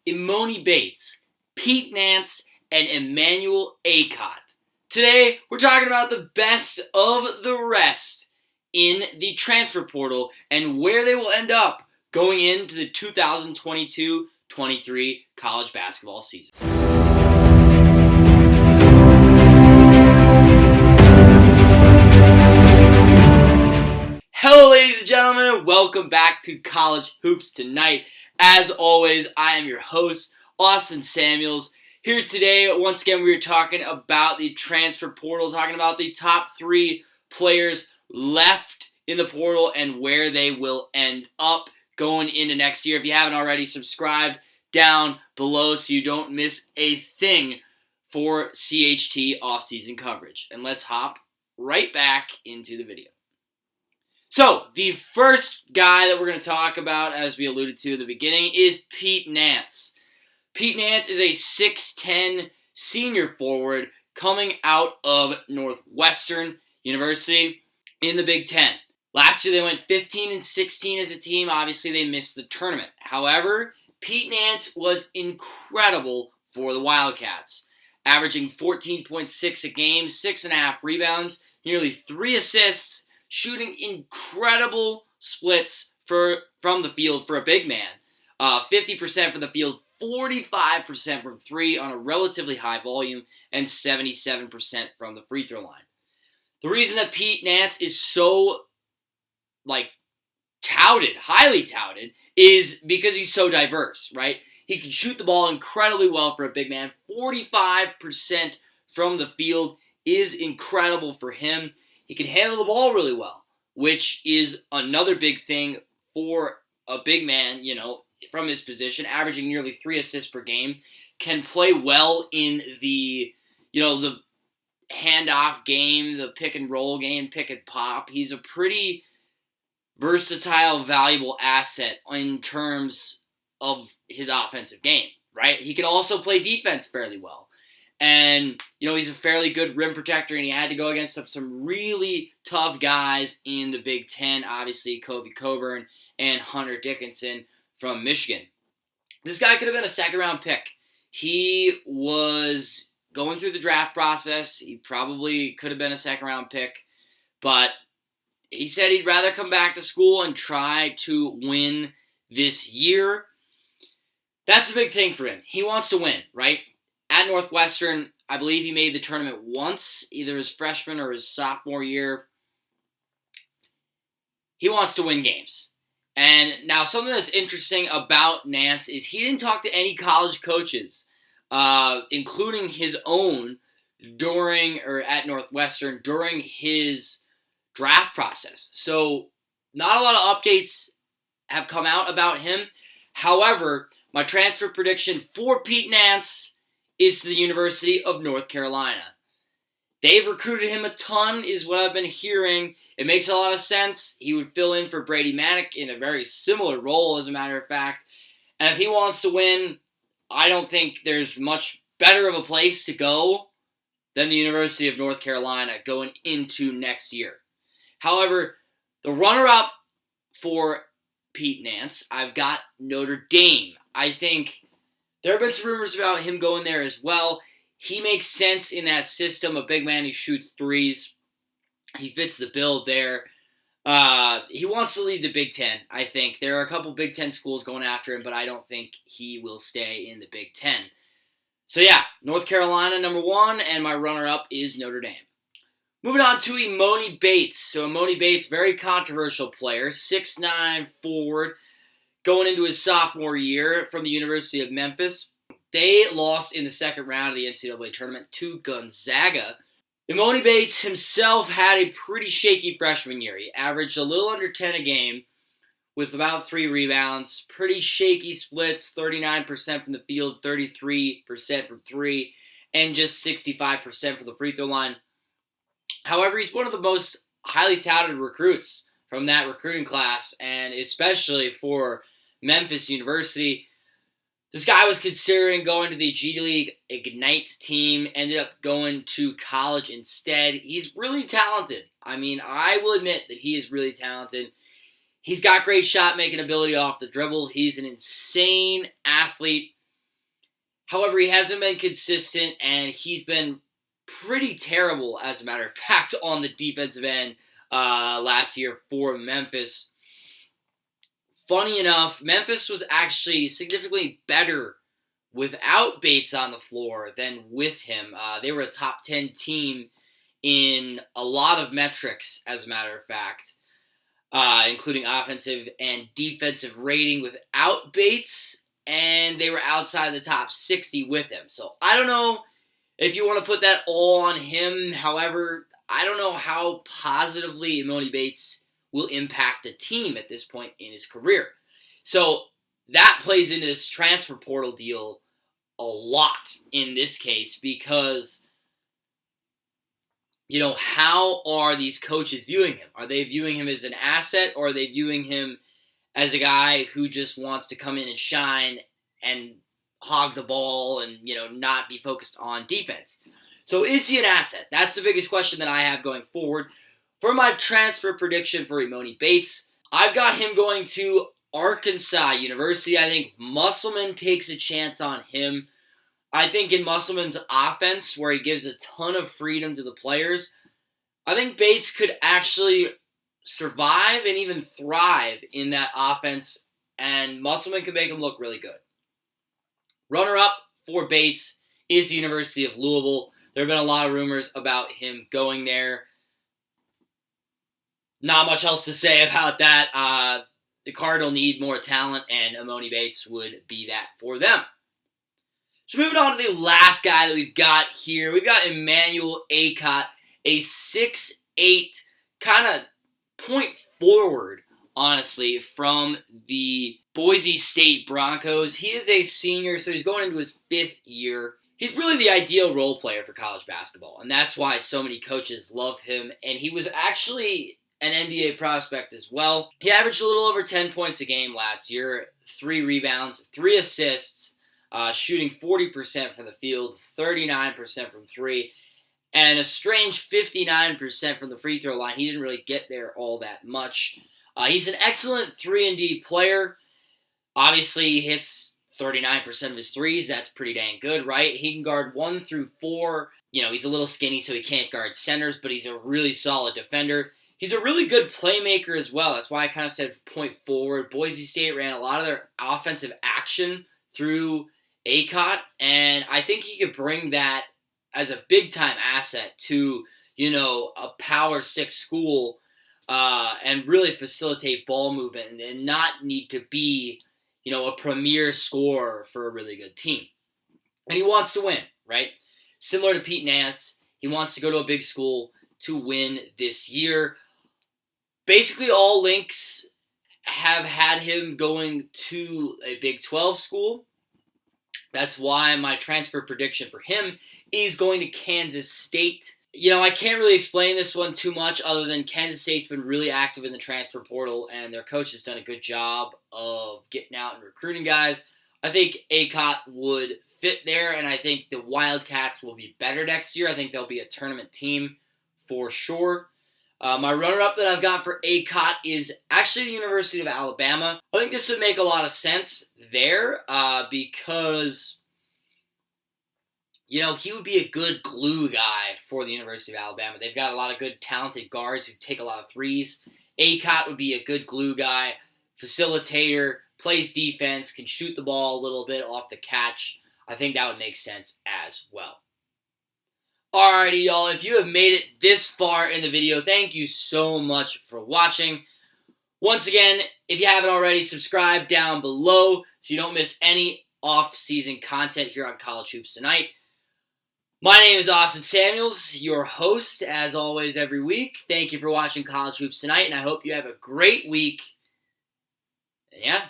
Emoni Bates, Pete Nance, and Emmanuel Acott. Today, we're talking about the best of the rest in the transfer portal and where they will end up going into the 2022-23 college basketball season. Hello, ladies and gentlemen. Welcome back to College Hoops Tonight. As always, I am your host, Austin Samuels. Here today, once again, we are talking about the transfer portal, talking about the top 3 players left in the portal and where they will end up going into next year. If you haven't already, subscribe down below so you don't miss a thing for CHT offseason coverage. And let's hop right back into the video. So, the first guy that we're going to talk about, as we alluded to at the beginning, is Pete Nance. Pete Nance is a 6'10 senior forward coming out of Northwestern University in the Big Ten. Last year they went 15-16 as a team. Obviously they missed the tournament. However, Pete Nance was incredible for the Wildcats, averaging 14.6 a game, 6.5 rebounds, nearly 3 assists, shooting incredible splits from the field for a big man. 50% from the field, 45% from 3 on a relatively high volume, and 77% from the free throw line. The reason that Pete Nance is so, highly touted, is because he's so diverse, right? He can shoot the ball incredibly well for a big man. 45% from the field is incredible for him. He can handle the ball really well, which is another big thing for a big man, from his position, averaging nearly 3 assists per game. Can play well in the handoff game, the pick and roll game, pick and pop. He's a pretty versatile, valuable asset in terms of his offensive game, right? He can also play defense fairly well. And, he's a fairly good rim protector, and he had to go against some really tough guys in the Big Ten. Obviously, Kobe Coburn and Hunter Dickinson from Michigan. This guy could have been a second-round pick. He was going through the draft process. He probably could have been a second-round pick. But he said he'd rather come back to school and try to win this year. That's a big thing for him. He wants to win, right? At Northwestern, I believe he made the tournament once, either his freshman or his sophomore year. He wants to win games. And now something that's interesting about Nance is he didn't talk to any college coaches, including his own, at Northwestern during his draft process. So not a lot of updates have come out about him. However, my transfer prediction for Pete Nance is to the University of North Carolina. They've recruited him a ton, is what I've been hearing. It makes a lot of sense. He would fill in for Brady Manick in a very similar role, as a matter of fact. And if he wants to win, I don't think there's much better of a place to go than the University of North Carolina going into next year. However, the runner-up for Pete Nance, I've got Notre Dame. I think there have been some rumors about him going there as well. He makes sense in that system, a big man who shoots threes. He fits the bill there. He wants to leave the Big Ten, I think. There are a couple Big Ten schools going after him, but I don't think he will stay in the Big Ten. So yeah, North Carolina, number 1, and my runner-up is Notre Dame. Moving on to Emoni Bates. So Emoni Bates, very controversial player, 6'9" forward, going into his sophomore year from the University of Memphis. They lost in the second round of the NCAA tournament to Gonzaga. Emoni Bates himself had a pretty shaky freshman year. He averaged a little under 10 a game with about 3 rebounds. Pretty shaky splits, 39% from the field, 33% from 3, and just 65% from the free throw line. However, he's one of the most highly touted recruits from that recruiting class, and especially for Memphis University. This guy was considering going to the G League Ignite team, ended up going to college instead. He's really talented. I will admit that he is really talented. He's got great shot-making ability off the dribble. He's an insane athlete. However, he hasn't been consistent, and he's been pretty terrible, as a matter of fact, on the defensive end last year for Memphis. Funny enough, Memphis was actually significantly better without Bates on the floor than with him. They were a top 10 team in a lot of metrics, as a matter of fact, including offensive and defensive rating without Bates, and they were outside the top 60 with him. So I don't know if you want to put that all on him. However, I don't know how positively Emoni Bates will impact the team at this point in his career. So that plays into this transfer portal deal a lot in this case because, how are these coaches viewing him? Are they viewing him as an asset, or are they viewing him as a guy who just wants to come in and shine and hog the ball and, not be focused on defense? So is he an asset? That's the biggest question that I have going forward. For my transfer prediction for Emoni Bates, I've got him going to Arkansas University. I think Musselman takes a chance on him. I think in Musselman's offense, where he gives a ton of freedom to the players, I think Bates could actually survive and even thrive in that offense, and Musselman could make him look really good. Runner-up for Bates is the University of Louisville. There have been a lot of rumors about him going there. Not much else to say about that. The Cardinal need more talent, and Emoni Bates would be that for them. So moving on to the last guy that we've got here. We've got Emmanuel Acott, a 6'8", kind of point forward, honestly, from the Boise State Broncos. He is a senior, so he's going into his 5th year. He's really the ideal role player for college basketball, and that's why so many coaches love him. And he was actually an NBA prospect as well. He averaged a little over 10 points a game last year, 3 rebounds, 3 assists, shooting 40% from the field, 39% from 3, and a strange 59% from the free throw line. He didn't really get there all that much. He's an excellent 3-and-D player. Obviously, he hits 39% of his threes. That's pretty dang good, right? He can guard 1 through 4. He's a little skinny, so he can't guard centers, but he's a really solid defender. He's a really good playmaker as well. That's why I kind of said point forward. Boise State ran a lot of their offensive action through Acott, and I think he could bring that as a big-time asset to, a Power 6 school and really facilitate ball movement and not need to be, a premier scorer for a really good team. And he wants to win, right? Similar to Pete Nance, he wants to go to a big school to win this year. Basically, all links have had him going to a Big 12 school. That's why my transfer prediction for him is going to Kansas State. I can't really explain this one too much other than Kansas State's been really active in the transfer portal, and their coach has done a good job of getting out and recruiting guys. I think Acott would fit there, and I think the Wildcats will be better next year. I think they'll be a tournament team for sure. My runner-up that I've got for Acott is actually the University of Alabama. I think this would make a lot of sense there because, he would be a good glue guy for the University of Alabama. They've got a lot of good, talented guards who take a lot of threes. Acott would be a good glue guy, facilitator, plays defense, can shoot the ball a little bit off the catch. I think that would make sense as well. Alrighty, y'all, if you have made it this far in the video, thank you so much for watching. Once again, if you haven't already, subscribe down below so you don't miss any off-season content here on College Hoops Tonight. My name is Austin Samuels, your host, as always, every week. Thank you for watching College Hoops Tonight, and I hope you have a great week. And yeah,